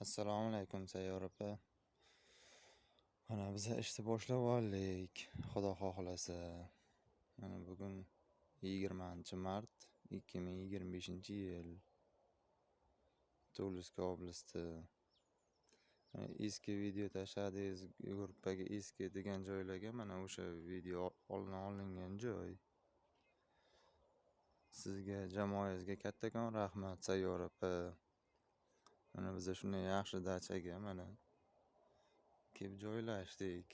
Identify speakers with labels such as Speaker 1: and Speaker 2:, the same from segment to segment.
Speaker 1: Assalomu alaykum Sayyor opa. Mana biz ishni boshlab oldik, Xudo xohlasa. Mana bugun 20-mart 2025-yil. Tuluska oblasti. Eski video tashladingiz gruppaga, eski degan joylarga, mana o'sha video olingan joy. Sizga, jamoangizga kattakon rahmat Sayyor opa. Mana biz shunday yaxshi dachaga mana kelib joylashdik.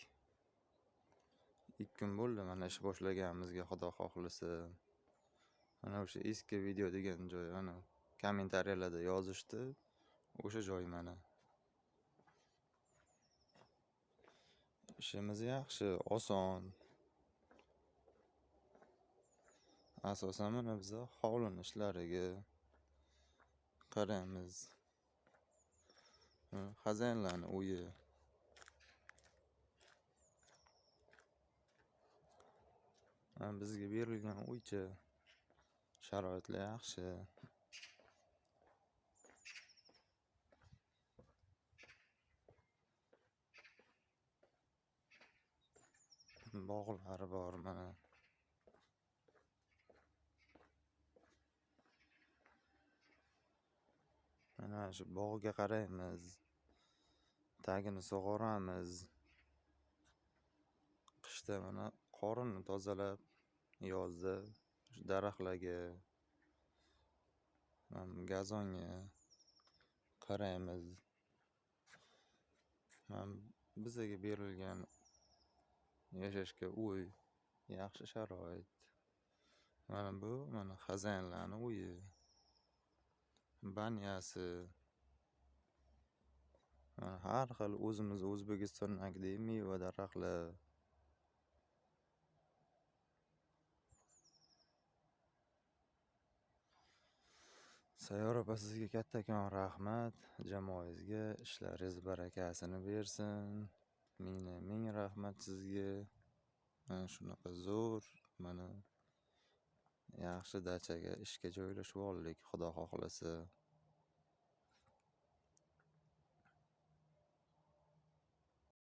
Speaker 1: 2 kun bo'ldi mana ish boshlaganimizga, Xudo xohlasa. Mana o'sha eski video degan joy, ana kommentariyalarda yozishdi. O'sha joy mana. Ishimiz yaxshi, oson. Asosan mana biz hovlini ishlariga qaraymiz. Xazanlarning uyi. Bizga berilgan uycha sharoitlar yaxshi. Bog'lari bor mana. Mana shu bog'ga qaraymiz. Tagini sug'oramiz. Qishda mana qorinni tozalab, yozda shu daraxtlarga, gazonga qaraymiz. Bizga berilgan yashashga uy, yaxshi sharoit. Mana bu xazanlarning uyi. Banyasi. Har xil o'zimiz O'zbekistondagi meva daraxtlar. Sayyor opa, sizga kattakon rahmat. Jamoangizga ishlaringiz barakasini bersin. Ming rahmat sizga. Mana shunaqa zo'r, mana yaxshi dachaga ishga joylashib oldik, Xudo xohlasa.